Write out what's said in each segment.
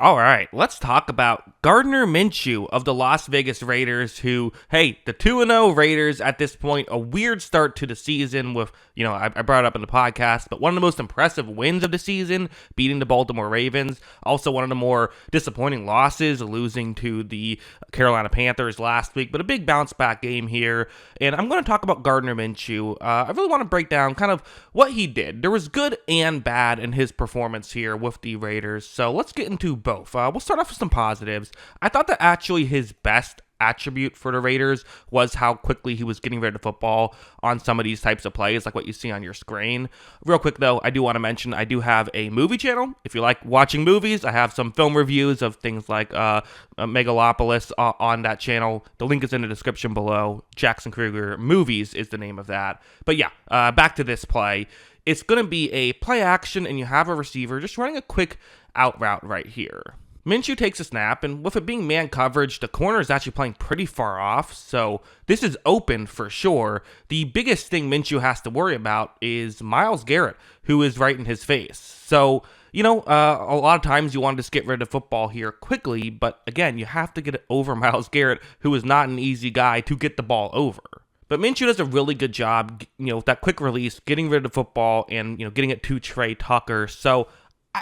All right, let's talk about Gardner Minshew of the Las Vegas Raiders, who, hey, the 2-0 Raiders at this point, a weird start to the season with, I brought it up in the podcast, but one of the most impressive wins of the season, beating the Baltimore Ravens. Also one of the more disappointing losses, losing to the Carolina Panthers last week, but a big bounce back game here. And I'm going to talk about Gardner Minshew. I really want to break down kind of what he did. There was good and bad in his performance here with the Raiders, so let's get into both. We'll start off with some positives. I thought that actually his best attribute for the Raiders was how quickly he was getting rid of the football on some of these types of plays, like what you see on your screen. Real quick, though, I do want to mention I do have a movie channel. If you like watching movies, I have some film reviews of things like Megalopolis on that channel. The link is in the description below. Jackson Kruger Movies is the name of that. But yeah, back to this play. It's going to be a play action, and you have a receiver just running a quick out route right here. Minshew takes a snap, and with it being man coverage, the corner is actually playing pretty far off, so this is open for sure. The biggest thing Minshew has to worry about is Myles Garrett, who is right in his face. So, a lot of times you want to just get rid of football here quickly, but again, you have to get it over Myles Garrett, who is not an easy guy to get the ball over. But Minshew does a really good job, with that quick release, getting rid of the football and, getting it to Trey Tucker. So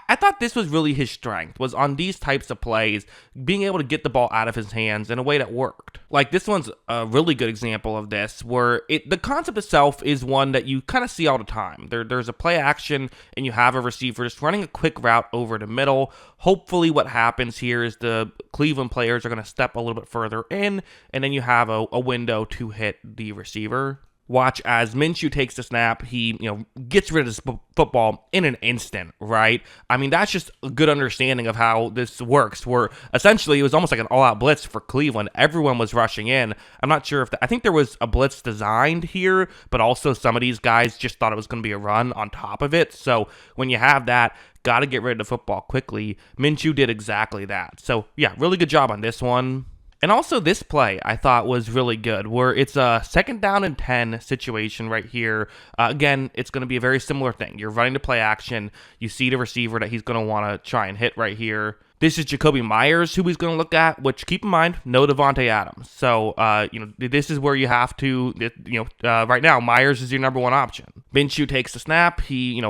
I thought this was really his strength, was on these types of plays, being able to get the ball out of his hands in a way that worked. Like, this one's a really good example of this, where the concept itself is one that you kind of see all the time. There's a play action, and you have a receiver just running a quick route over the middle. Hopefully what happens here is the Cleveland players are going to step a little bit further in, and then you have a window to hit the receiver. Watch as Minshew takes the snap. He, gets rid of his football in an instant, right? I mean, that's just a good understanding of how this works, where essentially it was almost like an all-out blitz for Cleveland. Everyone was rushing in. I'm not sure if I think there was a blitz designed here, but also some of these guys just thought it was going to be a run on top of it. So when you have that, got to get rid of the football quickly. Minshew did exactly that. So yeah, really good job on this one. And also this play I thought was really good, where it's a 2nd down and 10 situation right here. Again, it's going to be a very similar thing. You're running to play action. You see the receiver that he's going to want to try and hit right here. This is Jakobi Meyers, who he's going to look at, which, keep in mind, no Devontae Adams. So, this is where you have to, right now, Meyers is your number one option. Minshew takes the snap. He,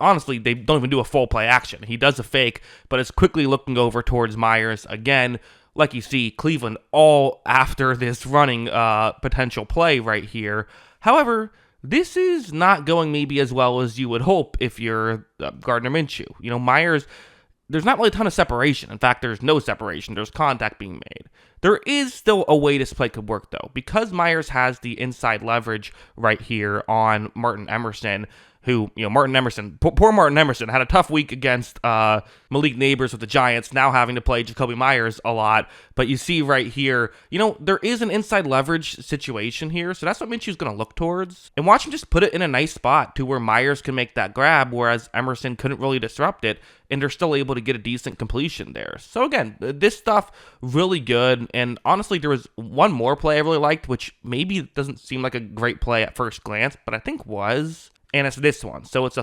honestly, they don't even do a full play action. He does a fake, but is quickly looking over towards Meyers again. Like you see, Cleveland all after this running potential play right here. However, this is not going maybe as well as you would hope if you're Gardner Minshew. Meyers, there's not really a ton of separation. In fact, there's no separation. There's contact being made. There is still a way this play could work, though. Because Meyers has the inside leverage right here on Martin Emerson, who, poor Martin Emerson had a tough week against Malik Neighbors with the Giants, now having to play Jakobi Meyers a lot. But you see right here, there is an inside leverage situation here, so that's what Minshew's going to look towards. And watch him just put it in a nice spot to where Meyers can make that grab, whereas Emerson couldn't really disrupt it, and they're still able to get a decent completion there. So again, this stuff, really good. And honestly, there was one more play I really liked, which maybe doesn't seem like a great play at first glance, but I think was. And it's this one. So it's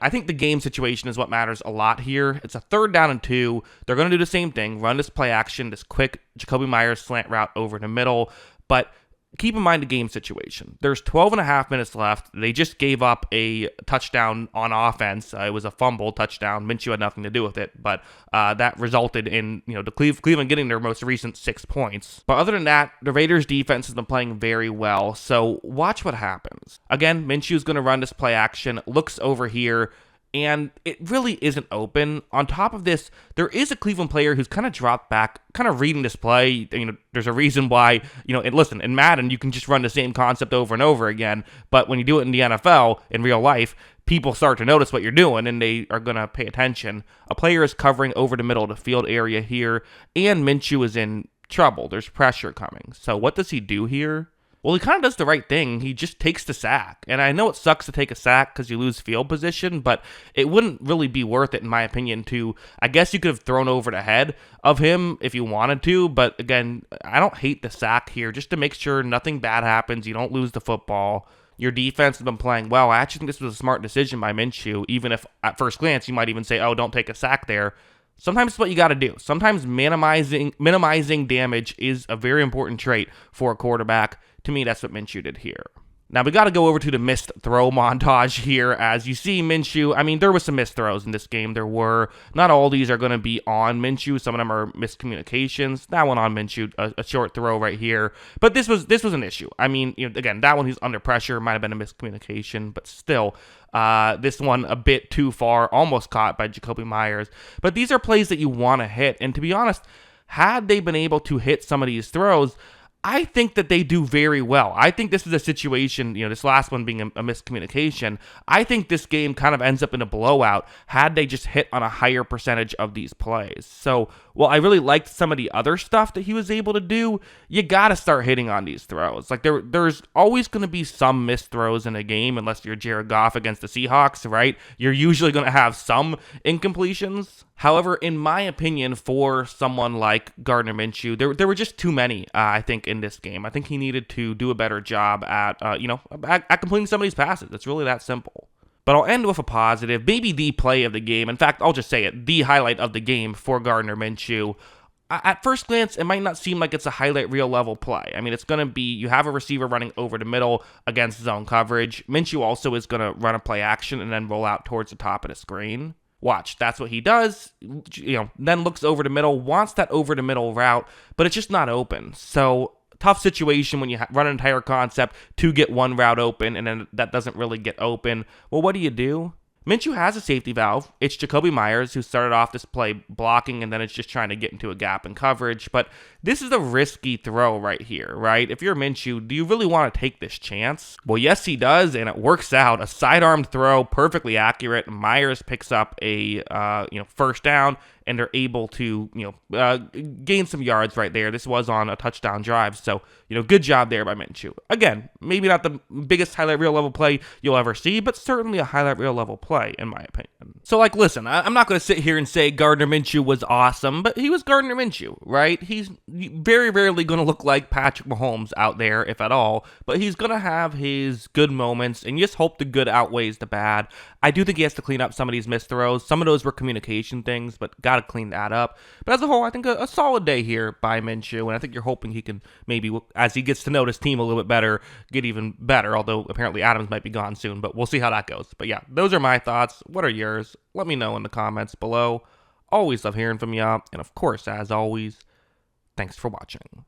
I think the game situation is what matters a lot here. It's a 3rd down and 2. They're going to do the same thing, run this play action, this quick Jakobi Meyers slant route over the middle. But keep in mind the game situation. There's 12 and a half minutes left. They just gave up a touchdown on offense. It was a fumble touchdown. Minshew had nothing to do with it, but that resulted in the Cleveland getting their most recent 6 points. But other than that, the Raiders' defense has been playing very well. So watch what happens. Again, Minshew's going to run this play action. Looks over here, and it really isn't open. On top of this, there is a Cleveland player who's kind of dropped back, kind of reading this play. There's a reason why, listen, in Madden, you can just run the same concept over and over again. But when you do it in the NFL, in real life, people start to notice what you're doing, and they are going to pay attention. A player is covering over the middle of the field area here, and Minshew is in trouble. There's pressure coming. So what does he do here? Well, he kind of does the right thing. He just takes the sack. And I know it sucks to take a sack because you lose field position, but it wouldn't really be worth it, in my opinion, to, I guess you could have thrown over the head of him if you wanted to. But again, I don't hate the sack here, just to make sure nothing bad happens. You don't lose the football. Your defense has been playing well. I actually think this was a smart decision by Minshew, even if at first glance you might even say, oh, don't take a sack there. Sometimes it's what you got to do. Sometimes minimizing damage is a very important trait for a quarterback. To me, that's what Minshew did here. Now, we got to go over to the missed throw montage here. As you see, Minshew, I mean, there were some missed throws in this game. There were. Not all these are going to be on Minshew. Some of them are miscommunications. That one on Minshew, a short throw right here. But this was an issue. I mean, again, that one he's under pressure. Might have been a miscommunication, but still. This one a bit too far, almost caught by Jakobi Meyers. But these are plays that you want to hit. And to be honest, had they been able to hit some of these throws, I think that they do very well. I think this is a situation, this last one being a miscommunication. I think this game kind of ends up in a blowout had they just hit on a higher percentage of these plays. So, while I really liked some of the other stuff that he was able to do, you got to start hitting on these throws. Like, there's always going to be some missed throws in a game, unless you're Jared Goff against the Seahawks, right? You're usually going to have some incompletions. However, in my opinion, for someone like Gardner Minshew, there were just too many, I think, in this game. I think he needed to do a better job at completing some of these passes. It's really that simple. But I'll end with a positive, maybe the play of the game. In fact, I'll just say it, the highlight of the game for Gardner Minshew. At first glance, it might not seem like it's a highlight reel level play. I mean, it's going to be, you have a receiver running over the middle against zone coverage. Minshew also is going to run a play action and then roll out towards the top of the screen. Watch, that's what he does, then looks over the middle, wants that over the middle route, but it's just not open. So, tough situation when you run an entire concept to get one route open, and then that doesn't really get open. Well, what do? Minshew has a safety valve. It's Jakobi Meyers, who started off this play blocking, and then it's just trying to get into a gap in coverage. But this is a risky throw right here, right? If you're Minshew, do you really want to take this chance? Well, yes, he does, and it works out. A sidearm throw, perfectly accurate. Myers picks up a first down, and they're able to gain some yards right there. This was on a touchdown drive, so good job there by Minshew. Again, maybe not the biggest highlight reel level play you'll ever see, but certainly a highlight reel level play in my opinion. So listen, I'm not going to sit here and say Gardner Minshew was awesome, but he was Gardner Minshew, right? He's very rarely going to look like Patrick Mahomes out there, if at all, but he's going to have his good moments, and you just hope the good outweighs the bad. I do think he has to clean up some of these missed throws. Some of those were communication things, but got to clean that up. But as a whole, I think a solid day here by Minshew, and I think you're hoping he can maybe, as he gets to know his team a little bit better, get even better, although apparently Adams might be gone soon, but we'll see how that goes. But yeah, those are my thoughts. What are yours? Let me know in the comments below. Always love hearing from y'all, and of course, as always, thanks for watching.